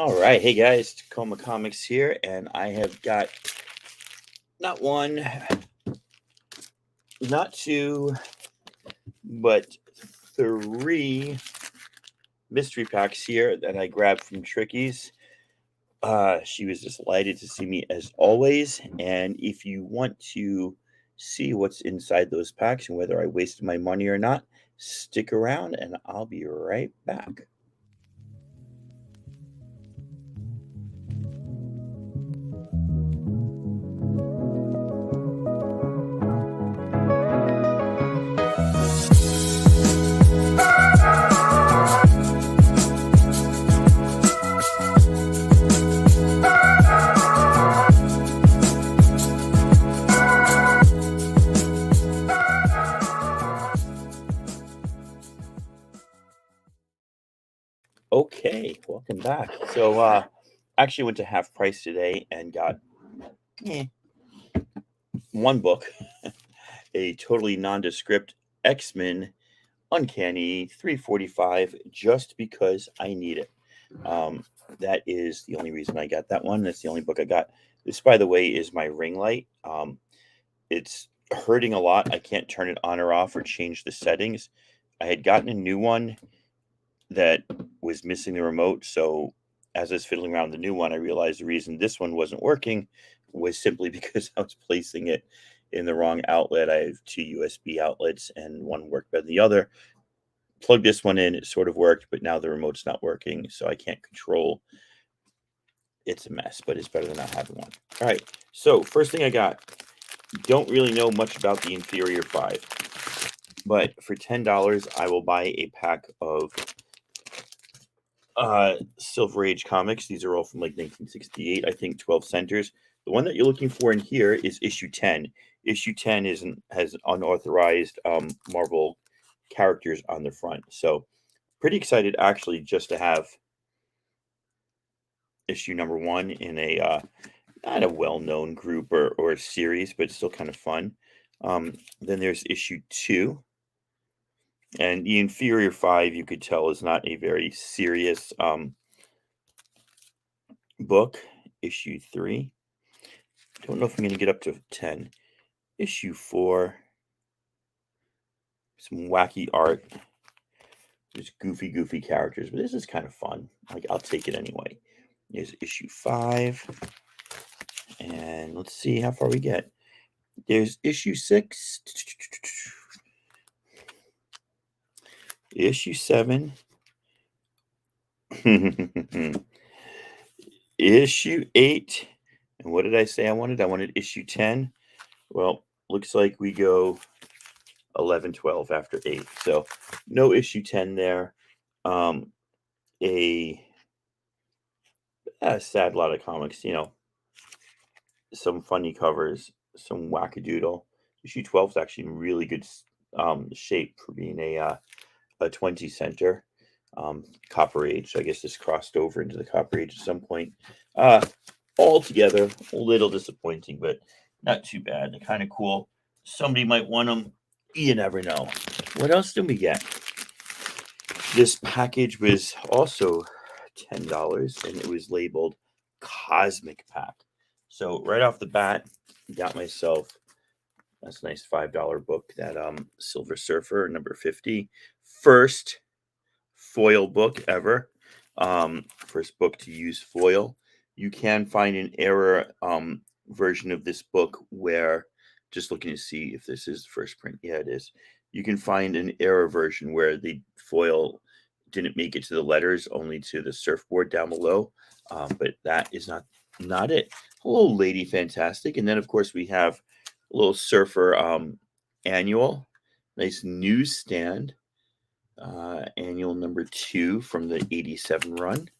All right, hey guys, Tacoma Comics here, and I have got not one, not two, but three mystery packs here that I grabbed from Tricky's. She was delighted to see me as always, and if you want to see what's inside those packs and whether I wasted my money or not, stick around and I'll be right back. Okay, welcome back. Actually went to half price today and got eh, one book, a totally nondescript X-Men Uncanny 345, just because I need it. Um, that is the only reason I got that one. That's the only book I got. This, by the way, is my ring light. It's hurting a lot. I can't turn it on or off or change the settings. I had gotten a new one that was missing the remote. So as I was fiddling around with the new one, I realized the reason this one wasn't working was simply because I was placing it in the wrong outlet. I have two USB outlets and one worked better than the other. Plugged this one in, it sort of worked, but now the remote's not working, so I can't control. It's a mess, but it's better than not having one. All right, so first thing I got, don't really know much about the Inferior 5, but for $10, I will buy a pack of Silver Age comics. These are all from like 1968, I think 12 centers. The one that you're looking for in here is issue 10. Issue 10 has unauthorized Marvel characters on the front. So pretty excited actually just to have issue number 1 in a not a well-known group or a series, but still kind of fun. Then there's issue 2. And the Inferior 5, you could tell, is not a very serious book. Issue 3. Don't know if I'm going to get up to 10. Issue 4. Some wacky art. There's goofy characters, but this is kind of fun. Like, I'll take it anyway. There's issue 5. And let's see how far we get. There's issue 6. Issue 7. Issue 8. And what did I say I wanted? I wanted issue 10. Well, looks like we go 11, 12 after 8. So no issue 10 there. A sad lot of comics, some funny covers, some wackadoodle. Issue 12 is actually in really good shape for being a 20 center. Copper Age. So I guess this crossed over into the Copper Age at some point. Altogether, a little disappointing, but not too bad. They're kind of cool. Somebody might want them. You never know. What else did we get? This package was also $10, and it was labeled Cosmic Pack. So right off the bat, got myself that's a nice $5 book. That Silver Surfer number 50, first foil book ever. First book to use foil. You can find an error version of this book where, just looking to see if this is the first print. Yeah, it is. You can find an error version where the foil didn't make it to the letters, only to the surfboard down below. But that is not it. Hello, Lady Fantastic. And then, of course, we have a little Surfer annual. Nice newsstand. Annual number 2 from the 87 run.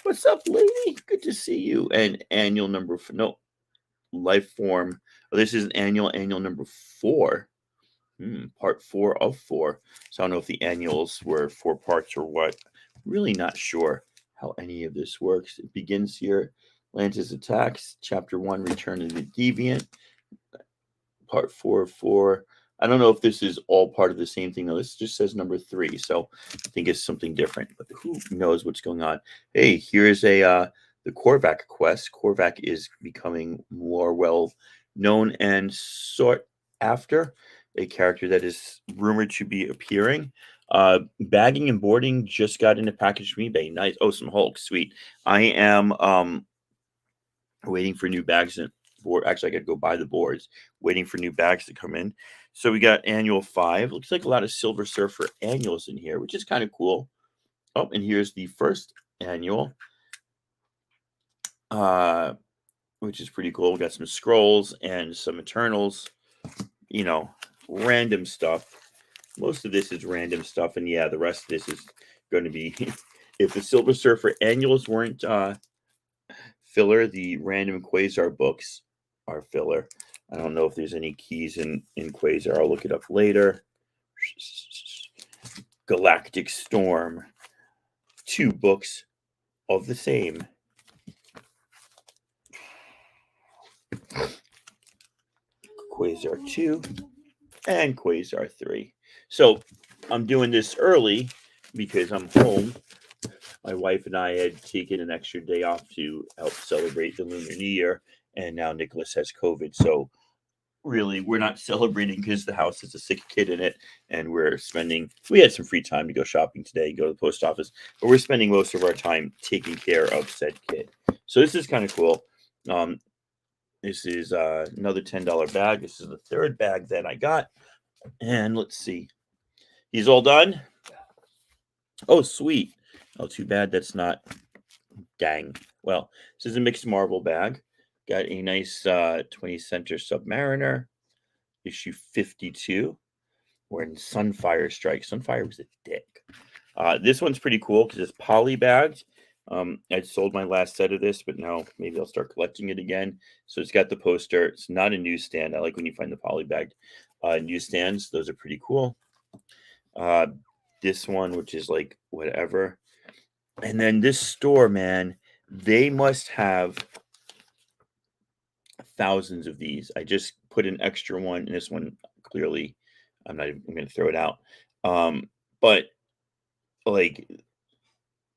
What's up, lady? Good to see you. And annual number Life Form. Oh, this is annual number 4. Part 4 of 4. So I don't know if the annuals were 4 parts or what. Really not sure how any of this works. It begins here. Atlantis Attacks, Chapter 1, Return of the Deviant. Part 4 of 4. I don't know if this is all part of the same thing though. This just says number 3, so I think it's something different. But who knows what's going on? Hey, here's a the Korvac quest. Korvac is becoming more well known and sought after. A character that is rumored to be appearing. Bagging and boarding just got in a package from eBay. Nice. Oh, some Hulk. Sweet. I am waiting for new bags and board. Actually, I got to go buy the boards. Waiting for new bags to come in. So we got annual 5. Looks like a lot of Silver Surfer annuals in here, which is kind of cool. Oh, and here's the first annual, which is pretty cool. We got some scrolls and some Eternals. You know, random stuff. Most of this is random stuff, and yeah, the rest of this is going to be. If the Silver Surfer annuals weren't filler, the random Quasar books are filler. I don't know if there's any keys in Quasar. I'll look it up later. Galactic Storm. 2 books of the same. Quasar 2 and Quasar 3. So I'm doing this early because I'm home. My wife and I had taken an extra day off to help celebrate the Lunar New Year, and now Nicholas has COVID. So really, we're not celebrating because the house has a sick kid in it, and we had some free time to go shopping today, go to the post office, but we're spending most of our time taking care of said kid. So this is kind of cool. This is another $10 bag. This is the 3rd bag that I got, and let's see. He's all done. Oh, sweet. Oh, too bad that's not. Dang. Well, this is a mixed marble bag. Got a nice 20 center Submariner, issue 52. We're in Sunfire Strike. Sunfire was a dick. This one's pretty cool because it's poly bagged. I sold my last set of this, but now maybe I'll start collecting it again. So it's got the poster. It's not a newsstand. I like when you find the poly bagged newsstands. Those are pretty cool. This one, which is like whatever. And then this store, man, they must have thousands of these. I just put an extra one, and this one clearly, I'm going to throw it out. But like,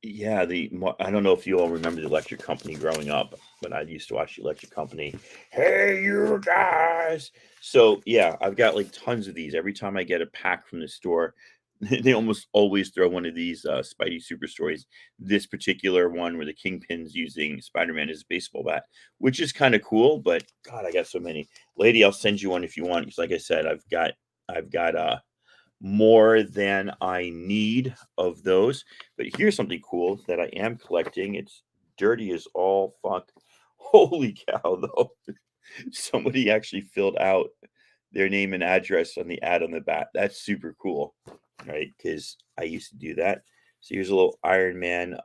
yeah, I don't know if you all remember the Electric Company growing up, but I used to watch the Electric Company. Hey, you guys! So yeah, I've got like tons of these. Every time I get a pack from the store, they almost always throw one of these Spidey Super Stories. This particular one where the Kingpin's using Spider-Man as a baseball bat, which is kind of cool. But God, I got so many. Lady, I'll send you one if you want. Because like I said, I've got more than I need of those. But here's something cool that I am collecting. It's dirty as all fuck. Holy cow, though. Somebody actually filled out their name and address on the ad on the back. That's super cool, right? Because I used to do that. So here's a little Iron Man.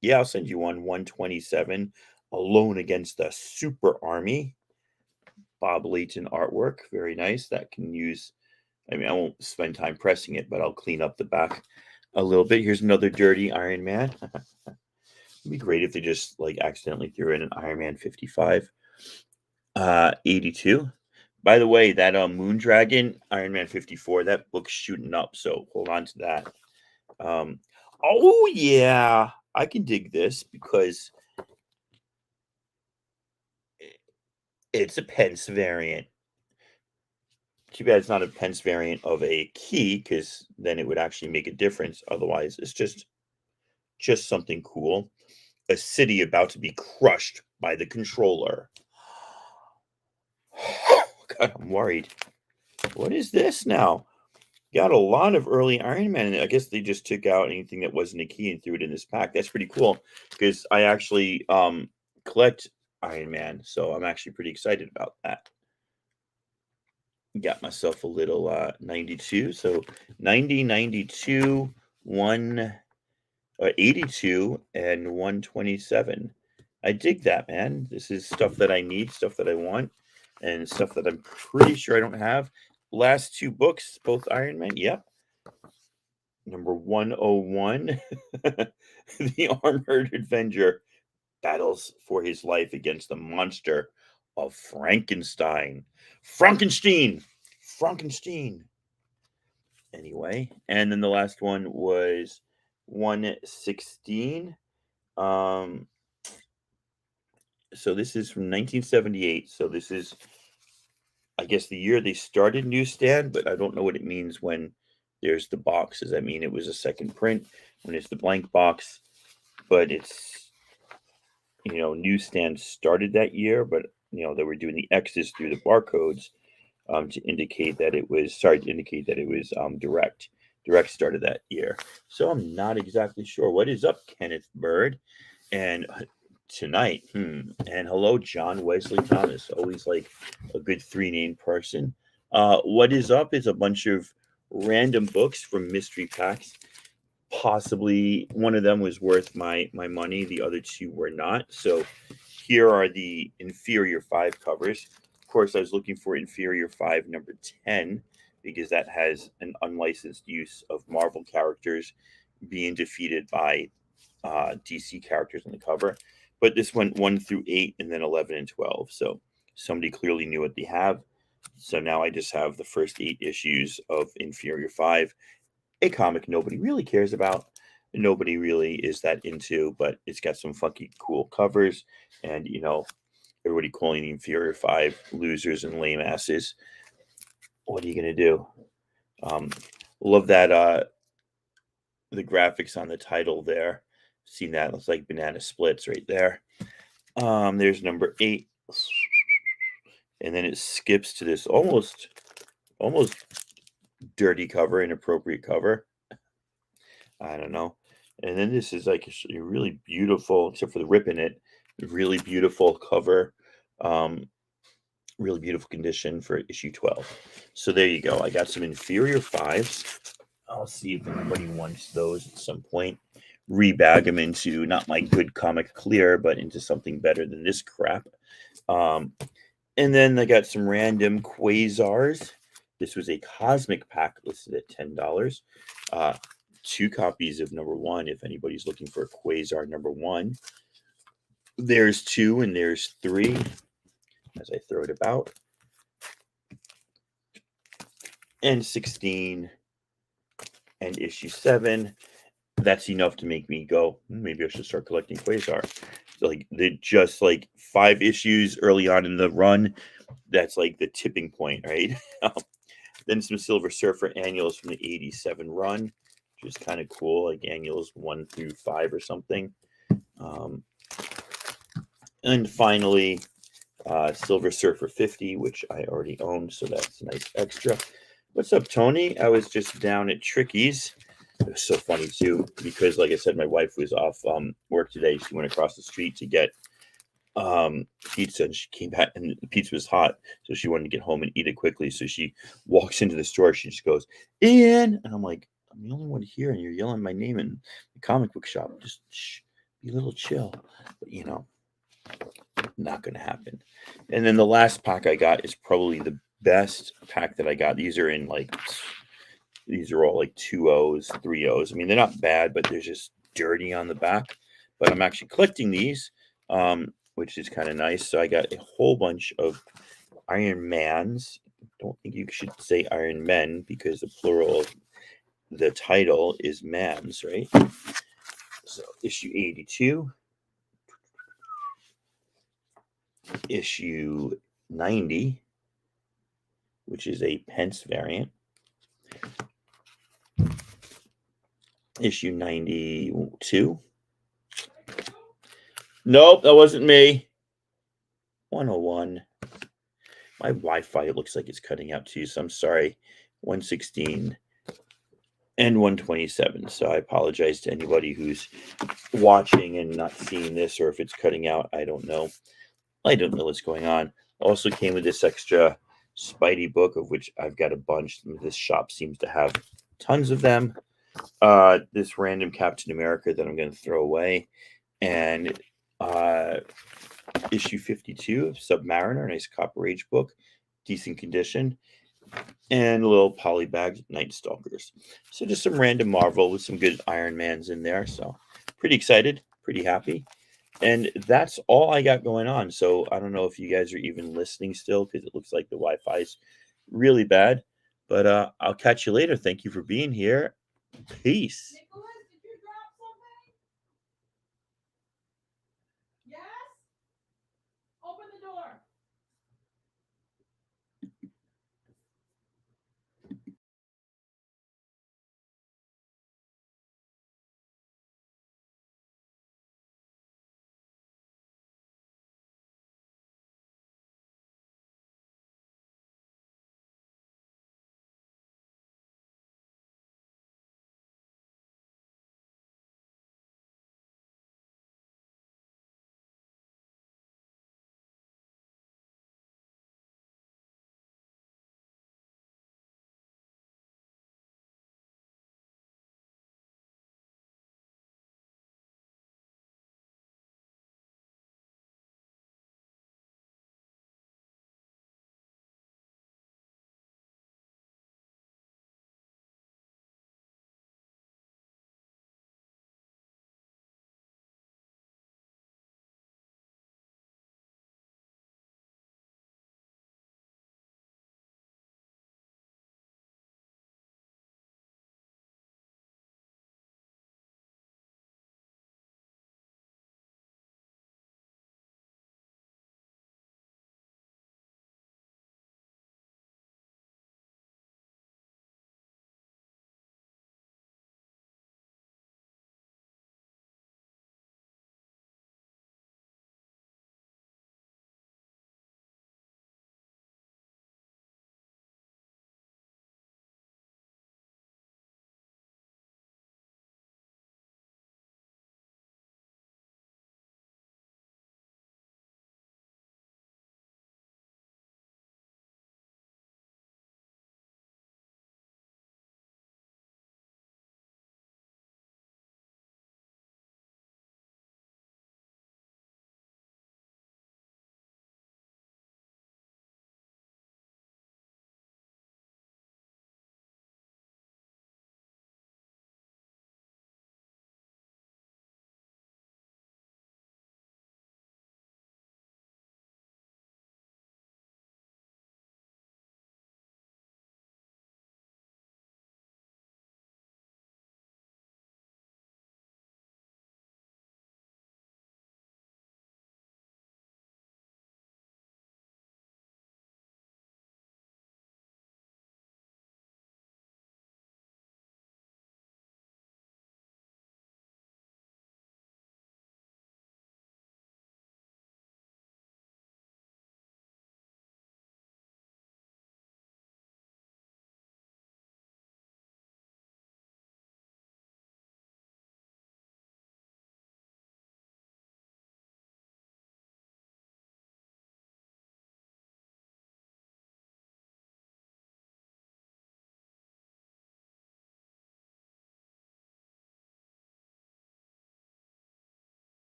Yeah, I'll send you one. 127, Alone Against the Super Army. Bob Layton artwork. Very nice. That can use. I mean, I won't spend time pressing it, but I'll clean up the back a little bit. Here's another dirty Iron Man. It'd be great if they just like accidentally threw in an Iron Man 55. 82. By the way, that Moondragon Iron Man 54, that book's shooting up, so hold on to that. Oh yeah, I can dig this because it's a pence variant. Too bad it's not a pence variant of a key, because then it would actually make a difference. Otherwise, it's just something cool. A city about to be crushed by the controller. God, I'm worried. What is this now? Got a lot of early Iron Man. I guess they just took out anything that wasn't a key and threw it in this pack. That's pretty cool because I actually collect Iron Man, so I'm actually pretty excited about that. Got myself a little 92. So 90, 92, 82, and 127. I dig that, man. This is stuff that I need, stuff that I want, and stuff that I'm pretty sure I don't have. Last 2 books, both Iron Man. Yep. Number 101, The Armored Avenger battles for his life against the monster of Frankenstein. Frankenstein! Frankenstein. Anyway, and then the last one was 116. Um, so this is from 1978. So this is, I guess, the year they started newsstand, but I don't know what it means when there's the box. Does that mean it was a second print when it's the blank box? But it's, newsstand started that year, but they were doing the X's through the barcodes to indicate that it was direct. Direct started that year. So I'm not exactly sure. What is up, Kenneth Bird? And tonight, and hello, John Wesley Thomas. Always like a good three-name person. What is up is a bunch of random books from mystery packs. Possibly one of them was worth my money. The other two were not. So here are the inferior 5 covers. Of course, I was looking for inferior 5 number 10 because that has an unlicensed use of Marvel characters being defeated by DC characters on the cover. But this went 1 through 8 and then 11 and 12. So somebody clearly knew what they have. So now I just have the first 8 issues of inferior 5, a comic nobody really cares about, nobody really is that into, but it's got some funky cool covers, and everybody calling the inferior 5 losers and lame asses. What are you gonna do? Love that the graphics on the title there. Seen that? Looks like banana splits right there. There's number 8, and then it skips to this almost dirty cover, inappropriate cover. I don't know. And then this is like a really beautiful, except for the rip in it, really beautiful cover. Really beautiful condition for issue 12. So there you go. I got some inferior 5s. I'll see if anybody wants those at some point. Rebag them into not my good comic clear, but into something better than this crap. And then I got some random quasars. This was a cosmic pack listed at $10. 2 copies of number 1 if anybody's looking for a quasar number 1. There's 2 and there's 3 as I throw it about. And 16 and issue 7. That's enough to make me go, maybe I should start collecting quasar. Like they just like 5 issues early on in the run. That's like the tipping point, right? Then some Silver Surfer annuals from the 87 run, which is kind of cool, like annuals 1 through 5 or something. And finally, Silver Surfer 50, which I already own, so that's a nice extra. What's up, Tony? I was just down at Tricky's. It was so funny, too, because, like I said, my wife was off work today. She went across the street to get pizza, and she came back, and the pizza was hot, so she wanted to get home and eat it quickly. So she walks into the store. She just goes, "Ian," and I'm like, "I'm the only one here, and you're yelling my name in the comic book shop. Just be a little chill." But not going to happen. And then the last pack I got is probably the best pack that I got. These are all like 2 O's, 3 O's. I mean, they're not bad, but they're just dirty on the back. But I'm actually collecting these, which is kind of nice. So I got a whole bunch of Iron Mans. Don't think you should say Iron Men because the plural of the title is Mans, right? So issue 82. Issue 90, which is a Pence variant. Issue 92. Nope, that wasn't me. 101. My Wi-Fi looks like it's cutting out too, so I'm sorry. 116 and 127. So I apologize to anybody who's watching and not seeing this, or if it's cutting out, I don't know. I don't know what's going on. Also came with this extra Spidey book, of which I've got a bunch. This shop seems to have tons of them. This random Captain America that I'm going to throw away. And issue 52 of Submariner, nice Copper Age book, decent condition. And a little polybagged Night Stalkers. So just some random Marvel with some good Iron Mans in there. So pretty excited, pretty happy. And that's all I got going on. So I don't know if you guys are even listening still, because it looks like the Wi-Fi's really bad. But I'll catch you later. Thank you for being here. Peace.